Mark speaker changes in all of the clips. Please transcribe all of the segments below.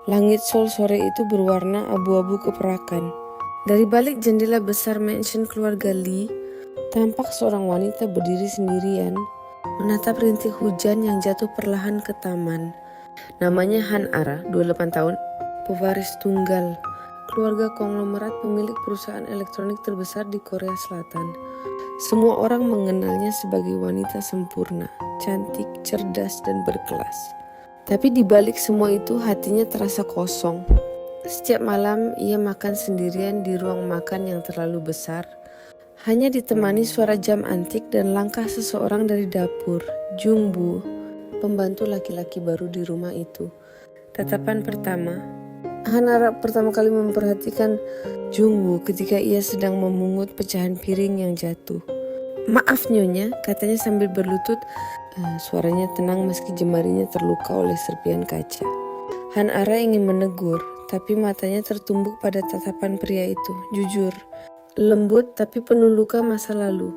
Speaker 1: Langit Seoul sore itu berwarna abu-abu keperakan. Dari balik jendela besar mansion keluarga Lee, tampak seorang wanita berdiri sendirian, menatap rintik hujan yang jatuh perlahan ke taman. Namanya Han Ara, 28 tahun, pewaris tunggal, keluarga konglomerat pemilik perusahaan elektronik terbesar di Korea Selatan. Semua orang mengenalnya sebagai wanita sempurna, cantik, cerdas, dan berkelas. Tapi di balik semua itu hatinya terasa kosong. Setiap malam ia makan sendirian di ruang makan yang terlalu besar, hanya ditemani suara jam antik dan langkah seseorang dari dapur, Jungbu, pembantu laki-laki baru di rumah itu. Tatapan pertama, Hanara pertama kali memperhatikan Jungbu ketika ia sedang memungut pecahan piring yang jatuh. "Maaf nyonya," katanya sambil berlutut. Suaranya tenang meski jemarinya terluka oleh serpian kaca. Hanara ingin menegur, tapi matanya tertumbuk pada tatapan pria itu. Jujur, lembut tapi penuh luka masa lalu.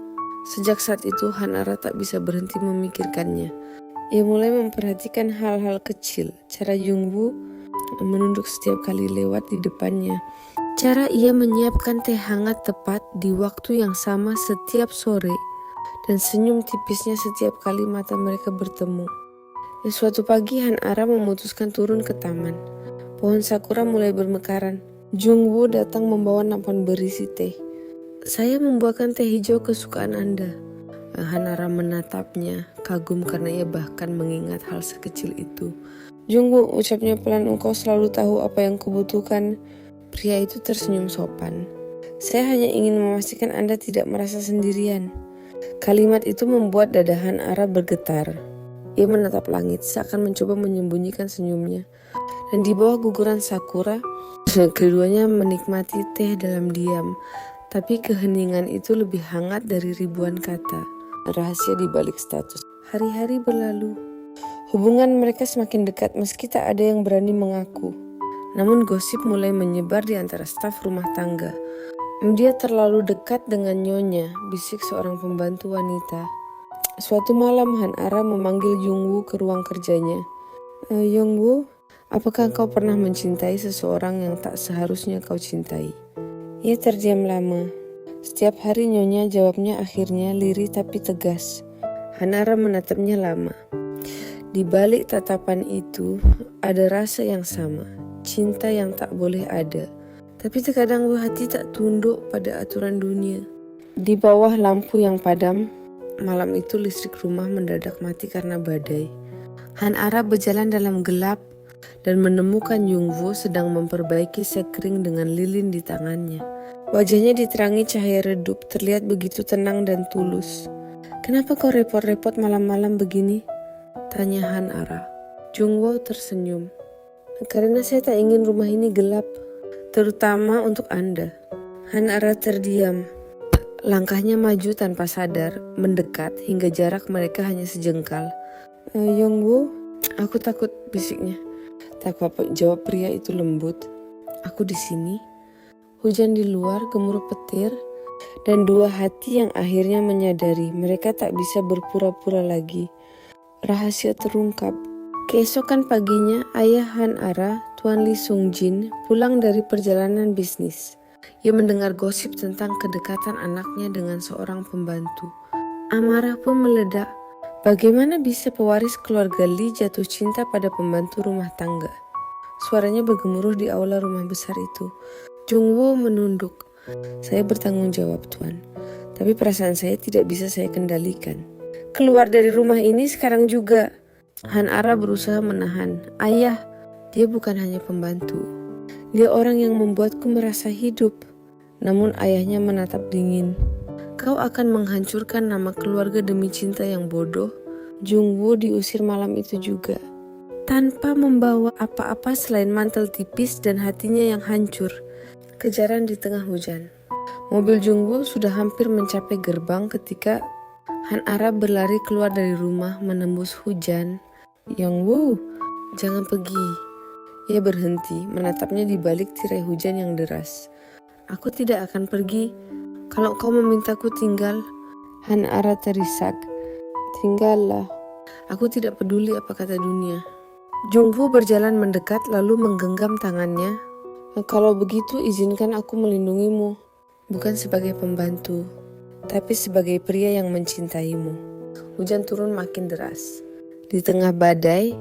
Speaker 1: Sejak saat itu Hanara tak bisa berhenti memikirkannya. Ia mulai memperhatikan hal-hal kecil, cara Jungbu menunduk setiap kali lewat di depannya. Cara ia menyiapkan teh hangat tepat di waktu yang sama setiap sore, dan senyum tipisnya setiap kali mata mereka bertemu. Suatu pagi Hanara memutuskan turun ke taman. Pohon sakura mulai bermekaran. Jungwoo datang membawa nampan berisi teh. "Saya membuatkan teh hijau kesukaan Anda." Hanara menatapnya, kagum karena ia bahkan mengingat hal sekecil itu. "Jungwoo," ucapnya pelan, "engkau selalu tahu apa yang kubutuhkan." Pria itu tersenyum sopan. "Saya hanya ingin memastikan Anda tidak merasa sendirian." Kalimat itu membuat dada Hanara bergetar. Ia menatap langit seakan mencoba menyembunyikan senyumnya. Dan di bawah guguran sakura, keduanya menikmati teh dalam diam. Tapi keheningan itu lebih hangat dari ribuan kata. Rahasia di balik status. Hari-hari berlalu. Hubungan mereka semakin dekat meski tak ada yang berani mengaku. Namun gosip mulai menyebar di antara staf rumah tangga. "Dia terlalu dekat dengan nyonya," bisik seorang pembantu wanita. Suatu malam Hanara memanggil Jungwoo ke ruang kerjanya. "Jungwoo, apakah kau pernah mencintai seseorang yang tak seharusnya kau cintai?" Ia terdiam lama. "Setiap hari nyonya," jawabnya akhirnya lirih tapi tegas. Hanara menatapnya lama. Di balik tatapan itu ada rasa yang sama, cinta yang tak boleh ada. Tapi terkadang hati tak tunduk pada aturan dunia. Di bawah lampu yang padam, malam itu listrik rumah mendadak mati karena badai. Hanara berjalan dalam gelap dan menemukan Jungwoo sedang memperbaiki sekring dengan lilin di tangannya. Wajahnya diterangi cahaya redup, terlihat begitu tenang dan tulus. "Kenapa kau repot-repot malam-malam begini?" tanya Hanara. Jungwoo tersenyum. "Karena saya tak ingin rumah ini gelap, terutama untuk Anda." Hanara terdiam. Langkahnya maju tanpa sadar, mendekat hingga jarak mereka hanya sejengkal. "Jungwoo, aku takut," bisiknya. "Tak apa," jawab pria itu lembut. "Aku di sini." Hujan di luar, gemuruh petir, dan dua hati yang akhirnya menyadari mereka tak bisa berpura-pura lagi. Rahasia terungkap. Keesokan paginya, ayah Hanara, Tuan Lee Sung Jin, pulang dari perjalanan bisnis. Ia mendengar gosip tentang kedekatan anaknya dengan seorang pembantu. Amarah pun meledak. Bagaimana bisa pewaris keluarga Lee jatuh cinta pada pembantu rumah tangga? Suaranya bergemuruh di aula rumah besar itu. Jungwoo menunduk. "Saya bertanggung jawab, Tuan. Tapi perasaan saya tidak bisa saya kendalikan." "Keluar dari rumah ini sekarang juga." Hanara berusaha menahan. "Ayah, dia bukan hanya pembantu. Dia orang yang membuatku merasa hidup." Namun ayahnya menatap dingin. "Kau akan menghancurkan nama keluarga demi cinta yang bodoh." Jungwoo diusir malam itu juga, tanpa membawa apa-apa selain mantel tipis dan hatinya yang hancur. Kejaran di tengah hujan. Mobil Jungwoo sudah hampir mencapai gerbang ketika Hanara berlari keluar dari rumah menembus hujan. "Jungwoo, jangan pergi." Ia berhenti, menatapnya di balik tirai hujan yang deras. "Aku tidak akan pergi. Kalau kau memintaku tinggal." Hanara terisak. "Tinggallah. Aku tidak peduli apa kata dunia." Jungwoo berjalan mendekat lalu menggenggam tangannya. Kalau begitu izinkan aku melindungimu, bukan sebagai pembantu, tapi sebagai pria yang mencintaimu. Hujan turun makin deras. Di tengah badai,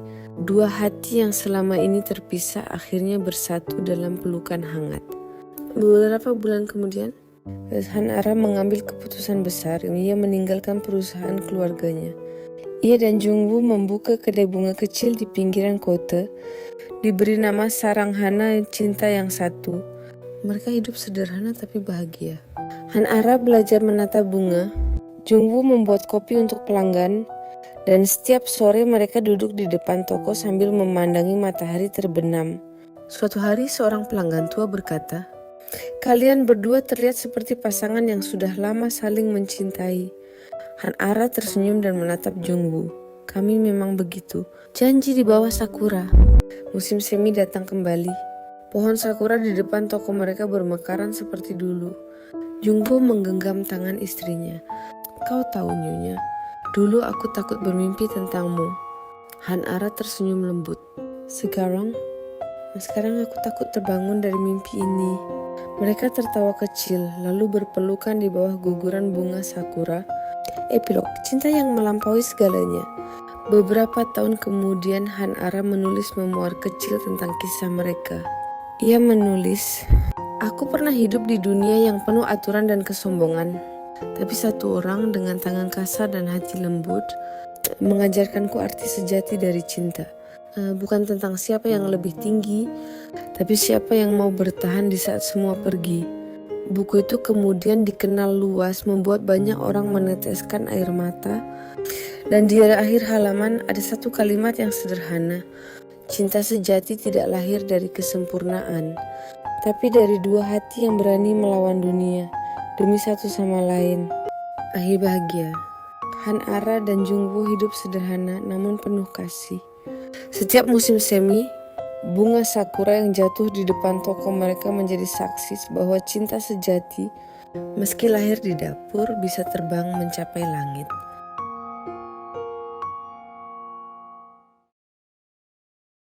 Speaker 1: dua hati yang selama ini terpisah akhirnya bersatu dalam pelukan hangat. Beberapa bulan kemudian, Han Ara mengambil keputusan besar. Ia meninggalkan perusahaan keluarganya. Ia dan Jungwoo membuka kedai bunga kecil di pinggiran kota, diberi nama Saranghana Cinta yang Satu. Mereka hidup sederhana tapi bahagia. Han Ara belajar menata bunga, Jungwoo membuat kopi untuk pelanggan, dan setiap sore mereka duduk di depan toko sambil memandangi matahari terbenam. Suatu hari seorang pelanggan tua berkata, "Kalian berdua terlihat seperti pasangan yang sudah lama saling mencintai." Han Ara tersenyum dan menatap Jungwoo. "Kami memang begitu. Janji di bawah sakura." Musim semi datang kembali. Pohon sakura di depan toko mereka bermekaran seperti dulu. Jungwoo menggenggam tangan istrinya. "Kau tahu Nyonya, dulu aku takut bermimpi tentangmu." Han Ara tersenyum lembut. Sekarang aku takut terbangun dari mimpi ini." Mereka tertawa kecil lalu berpelukan di bawah guguran bunga sakura. Epilog, cinta yang melampaui segalanya. Beberapa tahun kemudian Han Ara menulis memoir kecil tentang kisah mereka. Ia menulis, "Aku pernah hidup di dunia yang penuh aturan dan kesombongan. Tapi satu orang dengan tangan kasar dan hati lembut mengajarkanku arti sejati dari cinta. Bukan tentang siapa yang lebih tinggi, tapi siapa yang mau bertahan di saat semua pergi." Buku itu kemudian dikenal luas, membuat banyak orang meneteskan air mata. Dan di akhir halaman ada satu kalimat yang sederhana. "Cinta sejati tidak lahir dari kesempurnaan, tapi dari dua hati yang berani melawan dunia demi satu sama lain." Akhir bahagia. Han Ara dan Jungwoo hidup sederhana namun penuh kasih. Setiap musim semi, bunga sakura yang jatuh di depan toko mereka menjadi saksi bahwa cinta sejati, meski lahir di dapur, bisa terbang mencapai langit.